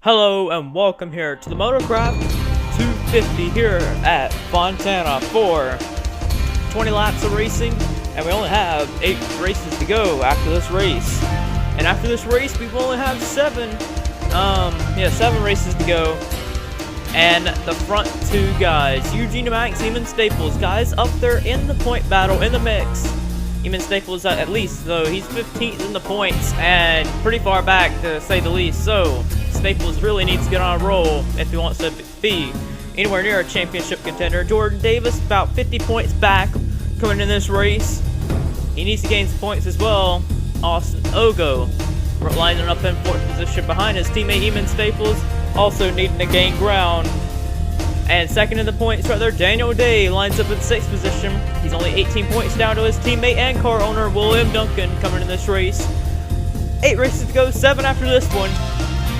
Hello and welcome here to the Motocraft 250 here at Fontana for 20 laps of racing, and we only have 8 races to go after this race. And after this race, we only have 7 races to go. And the front 2 guys, Eugene Max, Eamon Staples, guys up there in the point battle in the mix. Eamon Staples at least, though, he's 15th in the points and pretty far back to say the least. So Staples really needs to get on a roll if he wants to be anywhere near a championship contender. Jordan Davis about 50 points back coming in this race. He needs to gain some points as well. Austin Ogo lining up in 4th position behind his teammate Eamon Staples, also needing to gain ground. And second in the points right there, Daniel Day lines up in 6th position. He's only 18 points down to his teammate and car owner William Duncan coming in this race. 8 races to go, 7 after this one.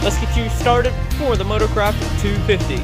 Let's get you started for the Motocraft 250.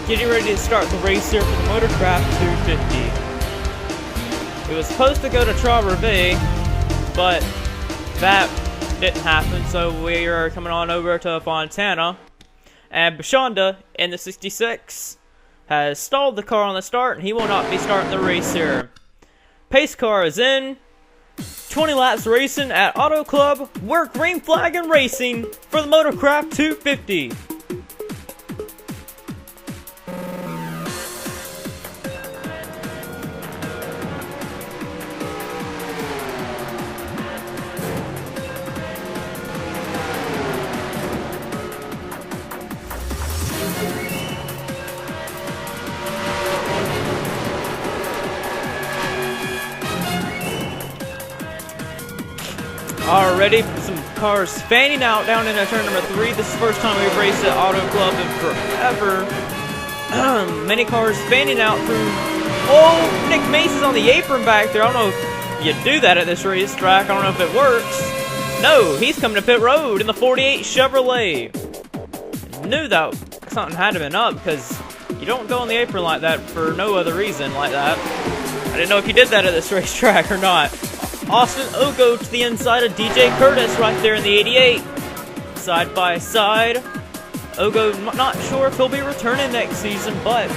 Getting ready to start the race here for the Motocraft 250. It was supposed to go to Trois-Rivières, but that didn't happen, so we are coming on over to Fontana. And Bashonda in the 66 has stalled the car on the start, and he will not be starting the race here. Pace car is in. 20 laps racing at Auto Club. We're green flag and racing for the Motocraft 250. Already some cars fanning out down in turn number 3. This is the first time we've raced at Auto Club in forever. Many cars fanning out through. Oh, Nick Mason's on the apron back there. I don't know if you do that at this racetrack. I don't know if it works. No, he's coming to pit road in the 48 Chevrolet. Knew that something had to been up because you don't go on the apron like that for no other reason like that. I didn't know if you did that at this racetrack or not. Austin Ogo to the inside of DJ Curtis right there in the 88. Side by side. Ogo not sure if he'll be returning next season, but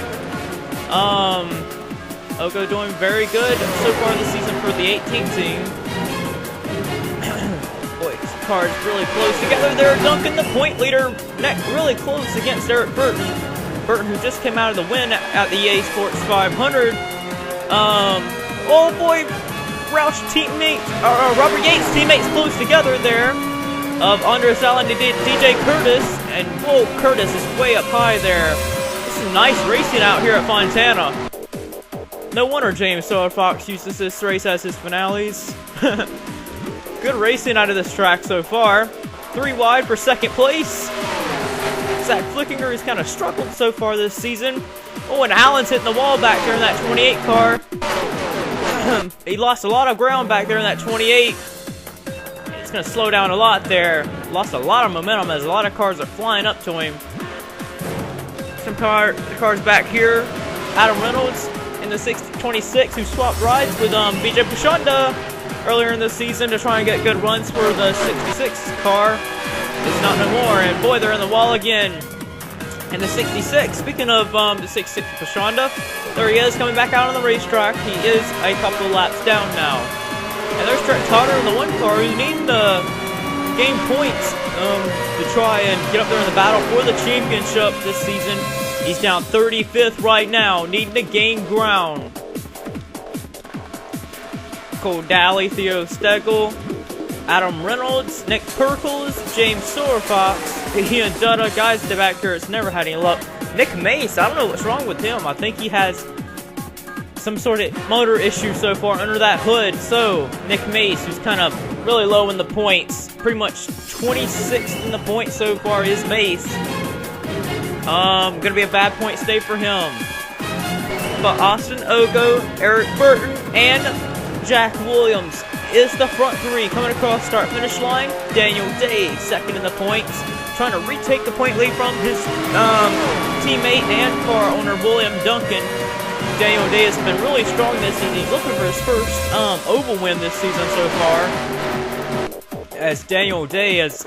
Ogo doing very good so far this season for the 18 team. Boy, these cars really close together there. Duncan, the point leader, neck really close against Eric Burton. Burton, who just came out of the win at the EA Sports 500. Oh boy, Roush teammate, Robert Yates teammates close together there of Andres Allen and DJ Curtis, and whoa, Curtis is way up high there. This is nice racing out here at Fontana. No wonder James Fox uses this race as his finales. Good racing out of this track so far. 3 wide for 2nd place. Zach Flickinger has kind of struggled so far this season. Oh, and Allen's hitting the wall back there in that 28 car. He lost a lot of ground back there in that 28. It's going to slow down a lot there. Lost a lot of momentum as a lot of cars are flying up to him. Some cars back here. Adam Reynolds in the 26 who swapped rides with BJ Bashonda earlier in the season to try and get good runs for the 66 car. It's not no more, and boy, they're in the wall again. And the 66, speaking of the 66 Bashonda, there he is coming back out on the racetrack. He is a couple of laps down now. And there's Trent Totter in the 1 car who's needing to gain points to try and get up there in the battle for the championship this season. He's down 35th right now, needing to gain ground. Cole Daly, Theo Stegel, Adam Reynolds, Nick Perkles, James Silverfox, Ian Dutta, guys back here, it's never had any luck. Nick Mace, I don't know what's wrong with him. I think he has some sort of motor issue so far under that hood. So, Nick Mace, who's kind of really low in the points, pretty much 26th in the points so far is Mace. Gonna be a bad point stay for him. But Austin Ogo, Eric Burton, and Jack Williams is the front three coming across start-finish line. Daniel Day, second in the points, trying to retake the point lead from his teammate and car owner, William Duncan. Daniel Day has been really strong this season. He's looking for his first oval win this season so far. As Daniel Day has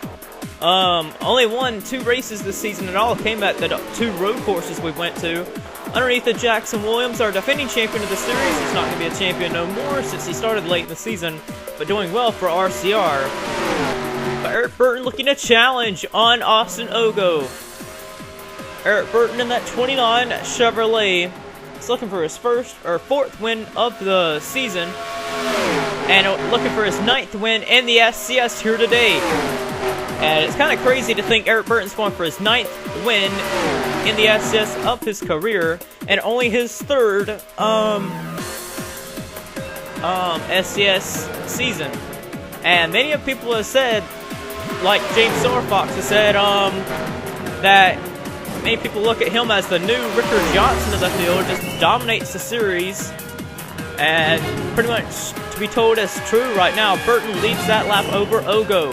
only won 2 races this season, and all came at the 2 road courses we went to. Underneath the Jackson Williams, our defending champion of the series. He's not going to be a champion no more since he started late in the season, but doing well for RCR. But Eric Burton looking to challenge on Austin Ogo. Eric Burton in that 29 Chevrolet. He's looking for his first or 4th win of the season, and looking for his 9th win in the SCS here today. And it's kind of crazy to think Eric Burton's going for his 9th win in the SCS of his career, and only his 3rd SCS season. And many of people have said, like James Silverfox has said, that many people look at him as the new Richard Johnson of the field, just dominates the series. And pretty much to be told as true right now, Burton leads that lap over Ogo.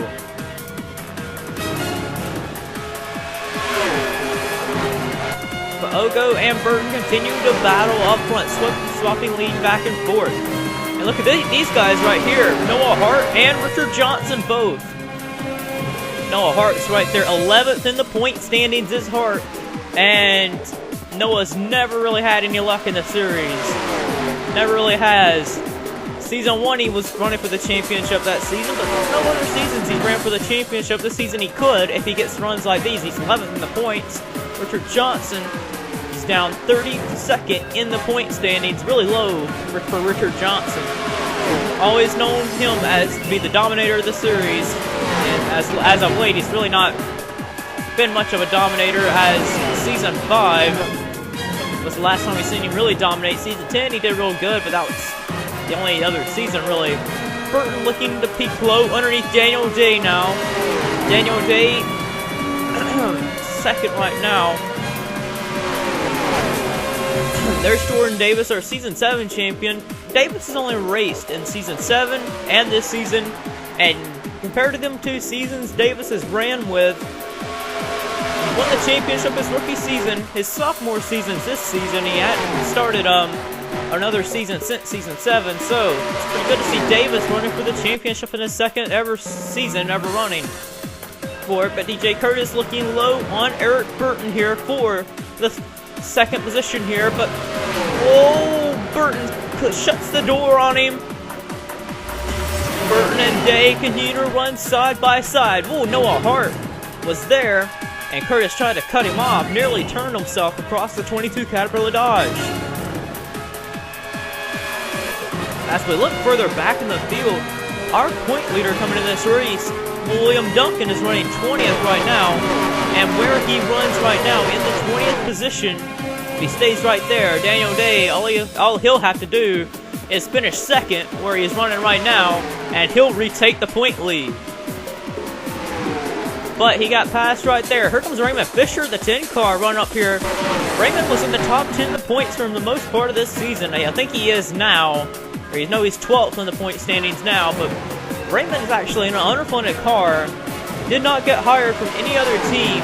But Ogo and Burton continue to battle up front, swapping lead back and forth. And look at these guys right here, Noah Hart and Richard Johnson both. Noah Hart's right there, 11th in the point standings is Hart. And Noah's never really had any luck in the series. Never really has. Season 1 he was running for the championship that season, but there's no other seasons he ran for the championship. This season he could if he gets runs like these. He's 11th in the points. Richard Johnson, he's down 32nd in the point standings. Really low for Richard Johnson. Always known him as to be the dominator of the series. And as of late, he's really not been much of a dominator, as Season 5 was the last time we've seen him really dominate. Season 10 he did real good, but that was the only other season really. Burton looking to peak low underneath Daniel Day now. Daniel Day second right now. There's Jordan Davis, our Season 7 champion. Davis has only raced in Season 7 and this season, and compared to them 2 seasons Davis has ran with, he won the championship his rookie season, his sophomore seasons this season. He hadn't started another season since Season 7, so it's pretty good to see Davis running for the championship in his 2nd ever season ever running for it. But DJ Curtis looking low on Eric Burton here for the 2nd position here, but Burton shuts the door on him. Burton and Day continue to run side by side. Noah Hart was there, and Curtis tried to cut him off, nearly turned himself across the 22 Caterpillar Dodge. As we look further back in the field, our point leader coming in this race, William Duncan, is running 20th right now, and where he runs right now in the 20th position, if he stays right there, Daniel Day, all he'll have to do is finish 2nd where he's running right now, and he'll retake the point lead. But he got passed right there. Here comes Raymond Fisher, the 10 car, run up here. Raymond was in the top 10 in the points for the most part of this season. I think he is now. He's 12th in the point standings now, but Raymond is actually in an underfunded car. Did not get hired from any other team.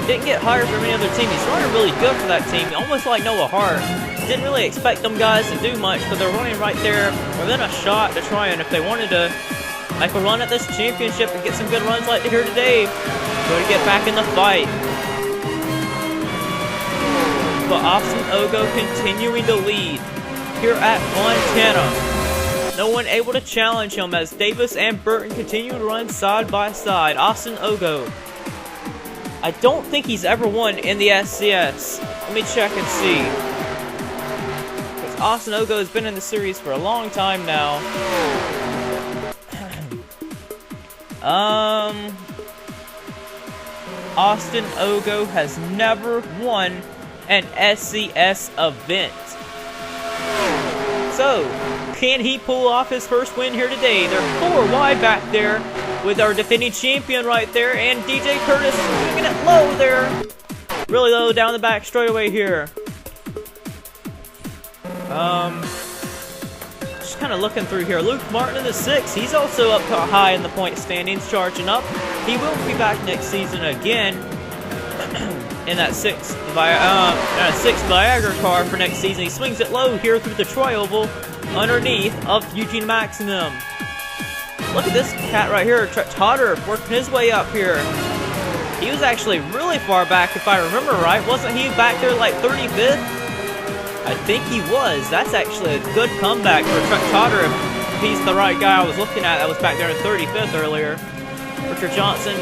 Didn't get hired from any other team. He's running really good for that team, almost like Noah Hart. Didn't really expect them guys to do much, but they're running right there within a shot to try, and if they wanted to make a run at this championship and get some good runs like here today, go to get back in the fight. But Austin Ogo continuing to lead here at Montana. No one able to challenge him as Davis and Burton continue to run side by side. Austin Ogo, I don't think he's ever won in the SCS. Let me check and see. Because Austin Ogo has been in the series for a long time now. Austin Ogo has never won an SCS event. So, can he pull off his first win here today? They're 4 wide back there with our defending champion right there, and DJ Curtis swinging it low there. Really low down the back straightaway here. Just kind of looking through here. Luke Martin in the 6th. He's also up high in the point standings, charging up. He will be back next season again in that 6th Viagra car for next season. He swings it low here through the tri-oval underneath of Eugene Maximum. Look at this cat right here, Totter, working his way up here. He was actually really far back, if I remember right. Wasn't he back there like 35th? I think he was. That's actually a good comeback for Chuck Totter if he's the right guy I was looking at. That was back there in 35th earlier. Richard Johnson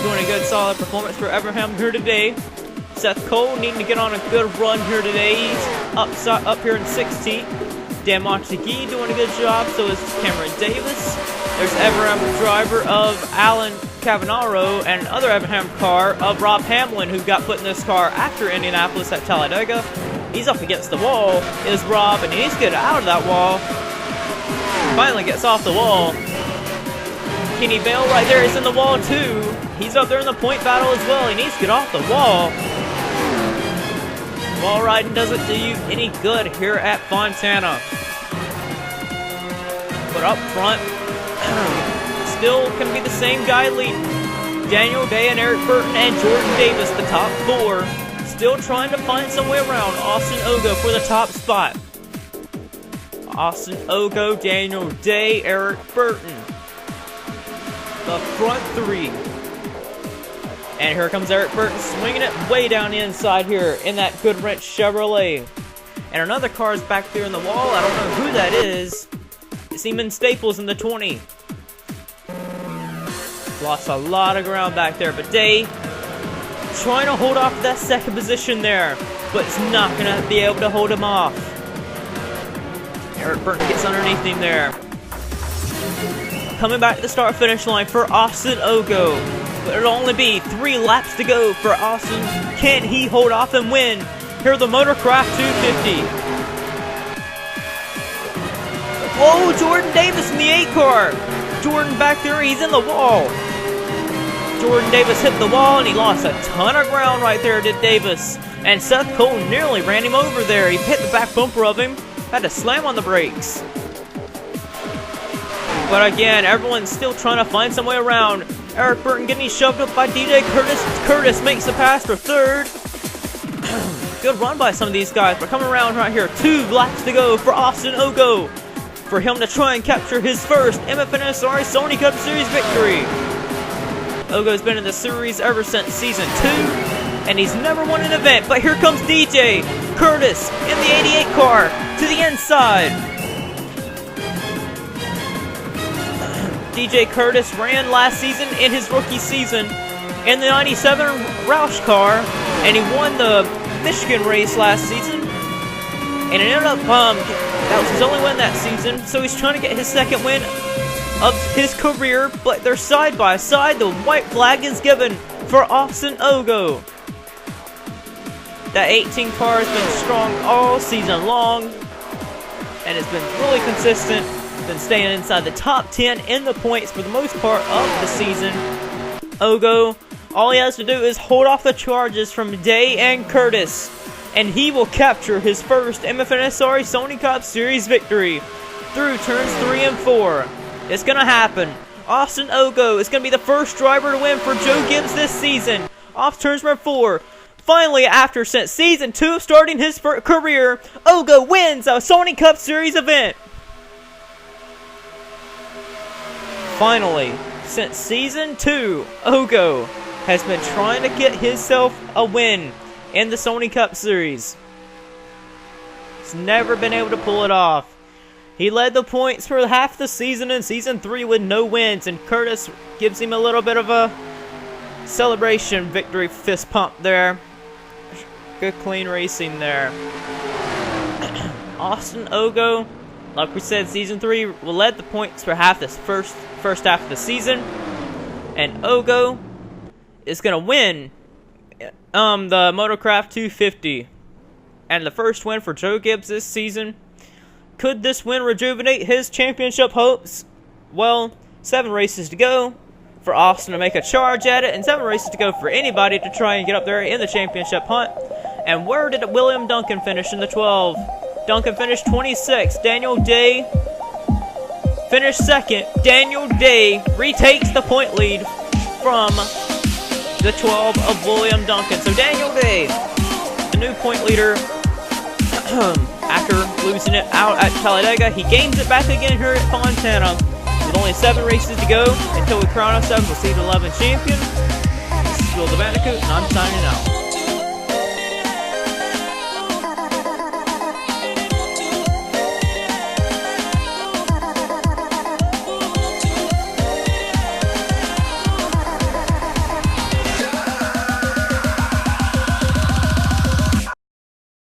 doing a good solid performance for Everham here today. Seth Cole needing to get on a good run here today. He's up here in 16th. Dan Montague doing a good job, so is Cameron Davis. There's Everham driver of Alan Cavanaro and another Everham car of Rob Hamlin, who got put in this car after Indianapolis at Talladega. He's up against the wall, is Rob, and he needs to get out of that wall. Finally gets off the wall. Kenny Bale right there is in the wall too. He's up there in the point battle as well. He needs to get off the wall. Wall riding doesn't do you any good here at Fontana. But up front, still can be the same guy leading. Daniel Day and Eric Burton and Jordan Davis, the top 4. Still trying to find some way around Austin Ogo for the top spot. Austin Ogo, Daniel Day, Eric Burton. The front 3. And here comes Eric Burton swinging it way down the inside here in that Good Wrench Chevrolet. And another car is back there in the wall. I don't know who that is. Seaman Staples in the 20. Lost a lot of ground back there, but Day trying to hold off that second position there, but it's not going to be able to hold him off. Eric Burton gets underneath him there. Coming back to the start-finish line for Austin Ogo. But it'll only be 3 laps to go for Austin. Can he hold off and win? Here are the Motorcraft 250. Whoa, Jordan Davis in the 8 car. Jordan back there, he's in the wall. Jordan Davis hit the wall and he lost a ton of ground right there to Davis. And Seth Cole nearly ran him over there. He hit the back bumper of him. Had to slam on the brakes. But again, everyone's still trying to find some way around. Eric Burton getting shoved up by DJ Curtis. Curtis makes the pass for 3rd. Good run by some of these guys. But coming around right here, 2 laps to go for Austin Ogo. For him to try and capture his first MFNSRA Sony Cup Series victory. Ogo's been in the series ever since Season 2. And he's never won an event. But here comes DJ Curtis in the 88 car to the inside. DJ Curtis ran last season in his rookie season in the 97 Roush car, and he won the Michigan race last season. And it ended up, that was his only win that season, so he's trying to get his second win of his career, but they're side by side. The white flag is given for Austin Ogo. That 18 car has been strong all season long, and it's been really consistent. Been staying inside the top 10 in the points for the most part of the season. Ogo, all he has to do is hold off the charges from Day and Curtis, and he will capture his first MFNSRA Sony Cup Series victory through turns 3 and 4. It's gonna happen. Austin Ogo is gonna be the first driver to win for Joe Gibbs this season. Off turns 4. Finally, since Season 2 of starting his career, Ogo wins a Sony Cup Series event. Finally, since Season 2, Ogo has been trying to get himself a win in the Sony Cup Series. He's never been able to pull it off. He led the points for half the season in Season 3 with no wins, and Curtis gives him a little bit of a celebration victory fist pump there. Good clean racing there. Austin Ogo, like we said, Season 3 led the points for half this first half of the season. And Ogo is going to win the Motocraft 250. And the first win for Joe Gibbs this season. Could this win rejuvenate his championship hopes? Well, 7 races to go for Austin to make a charge at it, and 7 races to go for anybody to try and get up there in the championship hunt. And where did William Duncan finish in the 12? Duncan finished 26th. Daniel Day finished 2nd. Daniel Day retakes the point lead from the 12 of William Duncan. So Daniel Day, the new point leader, after losing it out at Talladega, he gains it back again here at Fontana. With only 7 races to go until we crown ourselves the Season 11 champion. This is Will the Bandicoot, and I'm signing out.